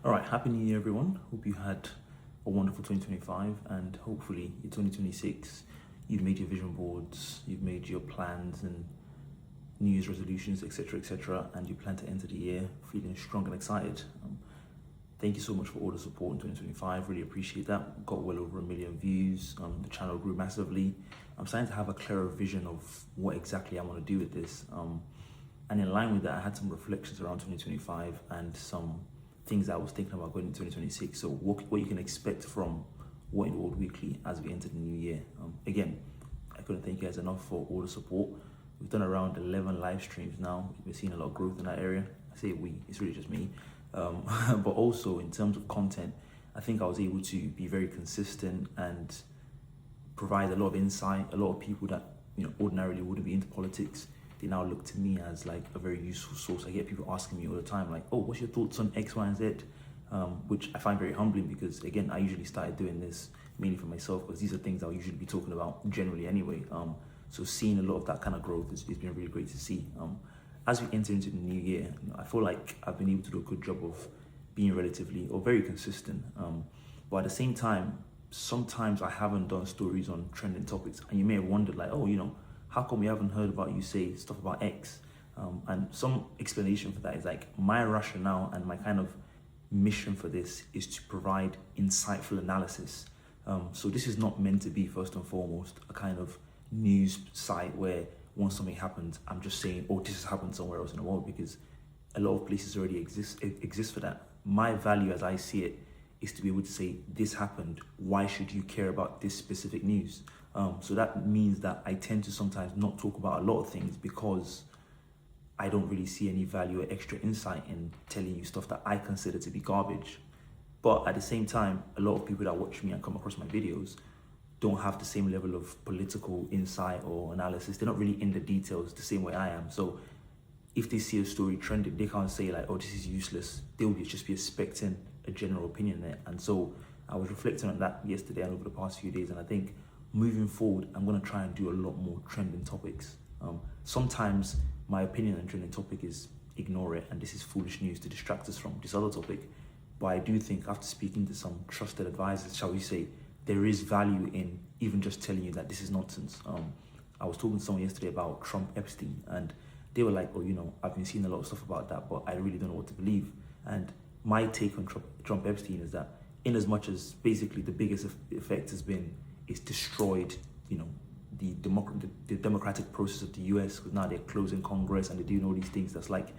All right, happy New Year, everyone. Hope you had a wonderful 2025, and hopefully your 2026, you've made your vision boards, you've made your plans and New Year's resolutions, etc., and you plan to enter the year feeling strong and excited. Thank you so much for all the support in 2025. Really appreciate that. Got well over 1 million views. The channel grew massively. I'm starting to have a clearer vision of what exactly I want to do with this. And in line with that, I had some reflections around 2025 and some things that I was thinking about going into 2026. So what you can expect from What in the World Weekly as we enter the new year. Again, I couldn't thank you guys enough for all the support. We've done around 11 live streams now. We're seeing a lot of growth in that area. I say we, it's really just me. But also in terms of content, I think I was able to be very consistent and provide a lot of insight. A lot of people that ordinarily wouldn't be into politics, they now look to me as like a very useful source. I get people asking me all the time, like, "Oh, what's your thoughts on X, Y, and Z?" Which I find very humbling because, again, I usually started doing this mainly for myself because these are things I'll usually be talking about generally anyway. So seeing a lot of that kind of growth has been really great to see. As we enter into the new year, I feel like I've been able to do a good job of being relatively or very consistent. But at the same time, sometimes I haven't done stories on trending topics, and you may have wondered, like, "Oh, how come we haven't heard about you say stuff about X?" And some explanation for that is like my rationale and my kind of mission for this is to provide insightful analysis. So this is not meant to be, first and foremost, a kind of news site where once something happens, I'm just saying, "Oh, this has happened somewhere else in the world," because a lot of places already exist for that. My value, as I see it, is to be able to say, "This happened. Why should you care about this specific news?" So that means that I tend to sometimes not talk about a lot of things because I don't really see any value or extra insight in telling you stuff that I consider to be garbage. But at the same time, a lot of people that watch me and come across my videos don't have the same level of political insight or analysis. They're not really in the details the same way I am. So if they see a story trending, they can't say like, "Oh, this is useless." They'll just be expecting a general opinion there. And so I was reflecting on that yesterday and over the past few days, and I think moving forward, I'm going to try and do a lot more trending topics. Sometimes my opinion on trending topic is ignore it, and this is foolish news to distract us from this other topic. But I do think after speaking to some trusted advisors, shall we say, there is value in even just telling you that this is nonsense. I was talking to someone yesterday about Trump Epstein, and they were like, "Oh, I've been seeing a lot of stuff about that, but I really don't know what to believe." And my take on Trump Epstein is that, in as much as basically the biggest effect has been, it's destroyed, the democratic process of the US, because now they're closing Congress and they're doing all these things. That's like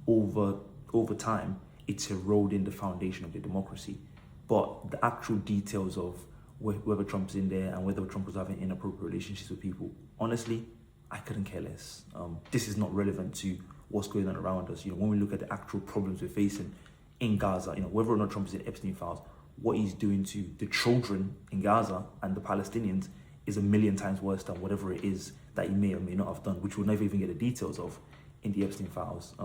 over time, it's eroding the foundation of the democracy. But the actual details of whether Trump's in there and whether Trump was having inappropriate relationships with people, honestly, I couldn't care less. This is not relevant to what's going on around us. When we look at the actual problems we're facing in Gaza, whether or not Trump is in Epstein files, what he's doing to the children in Gaza and the Palestinians is 1,000,000 times worse than whatever it is that he may or may not have done, which we'll never even get the details of in the Epstein files.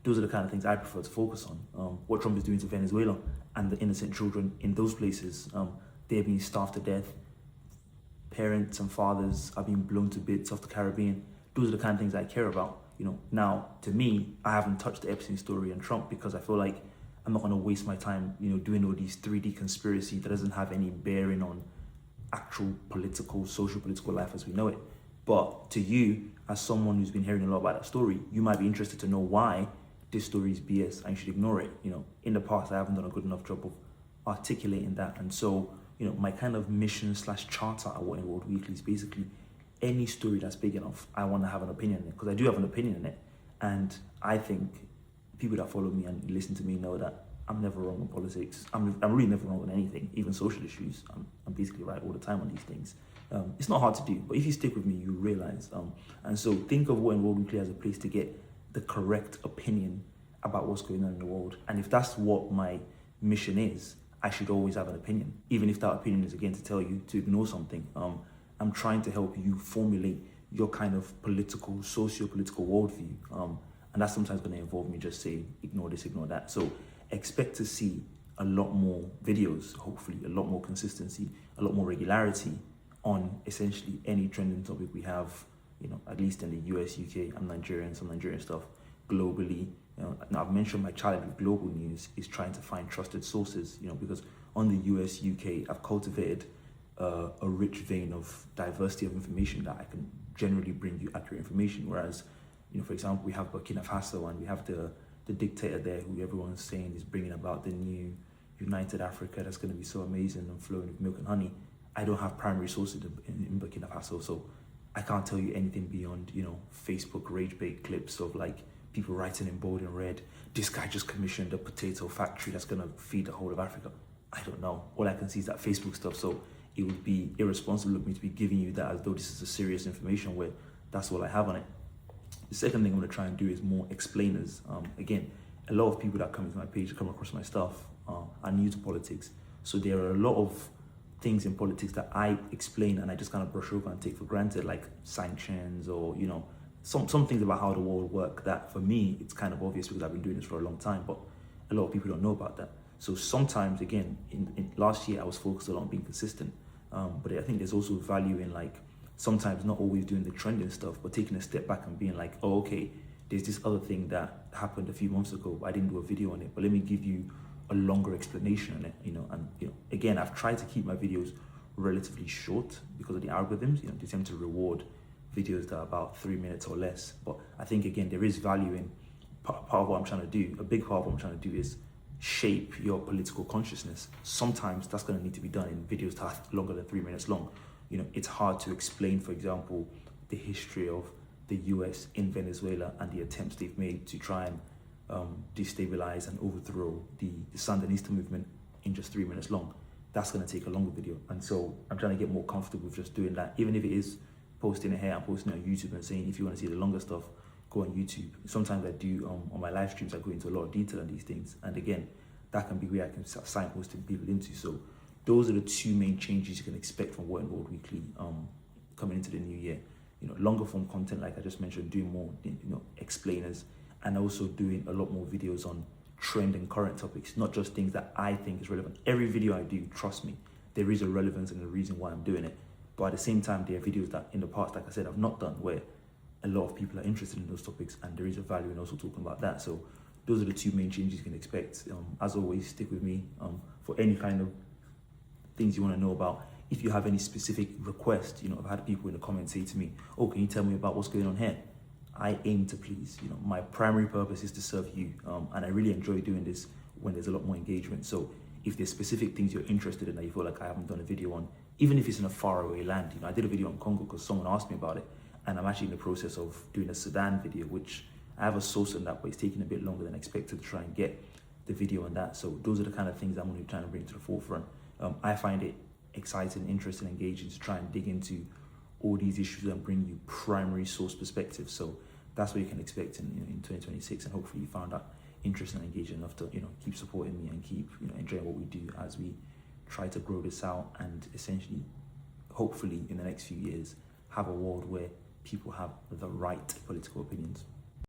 Those are the kind of things I prefer to focus on. What Trump is doing to Venezuela and the innocent children in those places, they're being starved to death. Parents and fathers are being blown to bits off the Caribbean. Those are the kind of things I care about. Now, to me, I haven't touched the Epstein story and Trump because I feel like I'm not going to waste my time, doing all these 3D conspiracy that doesn't have any bearing on actual social political life as we know it. But to you, as someone who's been hearing a lot about that story, you might be interested to know why this story is BS and you should ignore it. In the past, I haven't done a good enough job of articulating that. And so, my kind of mission / charter at What in the World Weekly is basically any story that's big enough, I want to have an opinion in it, because I do have an opinion in it. And I think people that follow me and listen to me know that I'm never wrong on politics. I'm really never wrong on anything, even social issues. I'm basically right all the time on these things. It's not hard to do, but if you stick with me, you realize. And so think of What in the World Weekly as a place to get the correct opinion about what's going on in the world. And if that's what my mission is, I should always have an opinion, even if that opinion is, again, to tell you to ignore something. I'm trying to help you formulate your kind of political, socio-political worldview. And that's sometimes going to involve me just saying, ignore this, ignore that. So expect to see a lot more videos, hopefully, a lot more consistency, a lot more regularity on essentially any trending topic we have, at least in the US, UK, I'm Nigerian, some Nigerian stuff, globally, Now I've mentioned my challenge with global news is trying to find trusted sources, because on the US, UK, I've cultivated a rich vein of diversity of information that I can generally bring you accurate information. Whereas, for example, we have Burkina Faso and we have the dictator there who everyone's saying is bringing about the new United Africa that's going to be so amazing and flowing with milk and honey. I don't have primary sources in Burkina Faso, so I can't tell you anything beyond, Facebook rage bait clips of like people writing in bold and red, this guy just commissioned a potato factory that's going to feed the whole of Africa. I don't know. All I can see is that Facebook stuff. So it would be irresponsible of me to be giving you that as though this is a serious information where that's all I have on it. The second thing I'm going to try and do is more explainers. Again, a lot of people that come into my page, come across my stuff, are new to politics. So there are a lot of things in politics that I explain and I just kind of brush over and take for granted, like sanctions or, some things about how the world works that for me, it's kind of obvious because I've been doing this for a long time, but a lot of people don't know about that. So sometimes, again, in last year, I was focused a lot on being consistent. But I think there's also value in like, sometimes not always doing the trending stuff, but taking a step back and being like, oh, okay, there's this other thing that happened a few months ago. I didn't do a video on it, but let me give you a longer explanation on it, and again, I've tried to keep my videos relatively short because of the algorithms. They tend to reward videos that are about 3 minutes or less. But I think, again, there is value in part of what I'm trying to do. A big part of what I'm trying to do is shape your political consciousness. Sometimes that's going to need to be done in videos that are longer than 3 minutes long. It's hard to explain, for example, the history of the US in Venezuela and the attempts they've made to try and destabilize and overthrow the Sandinista movement in just 3 minutes long. That's going to take a longer video. And so I'm trying to get more comfortable with just doing that, even if it is posting it here and posting it on YouTube and saying, if you want to see the longer stuff, go on YouTube. Sometimes I do on my live streams, I go into a lot of detail on these things. And again, that can be where I can start signposting people into. So those are the two main changes you can expect from What in World Weekly coming into the new year. Longer form content, like I just mentioned, doing more, explainers, and also doing a lot more videos on trend and current topics, not just things that I think is relevant. Every video I do, trust me, there is a relevance and a reason why I'm doing it. But at the same time, there are videos that in the past, like I said, I've not done where a lot of people are interested in those topics, and there is a value in also talking about that. So those are the two main changes you can expect. As always, stick with me for any kind of things you want to know about. If you have any specific requests, I've had people in the comments say to me, oh, can you tell me about what's going on here? I aim to please. My primary purpose is to serve you, and I really enjoy doing this when there's a lot more engagement. So if there's specific things you're interested in that you feel like I haven't done a video on, even if it's in a faraway land, I did a video on Congo because someone asked me about it, and I'm actually in the process of doing a Sudan video, which I have a source on that, but it's taking a bit longer than expected to try and get the video on that. So those are the kind of things I'm going to be trying to bring to the forefront. I find it exciting, interesting, engaging to try and dig into all these issues and bring you primary source perspectives. So that's what you can expect in 2026, and hopefully you found that interesting and engaging enough to keep supporting me and keep enjoying what we do as we try to grow this out and essentially, hopefully in the next few years, have a world where people have the right political opinions.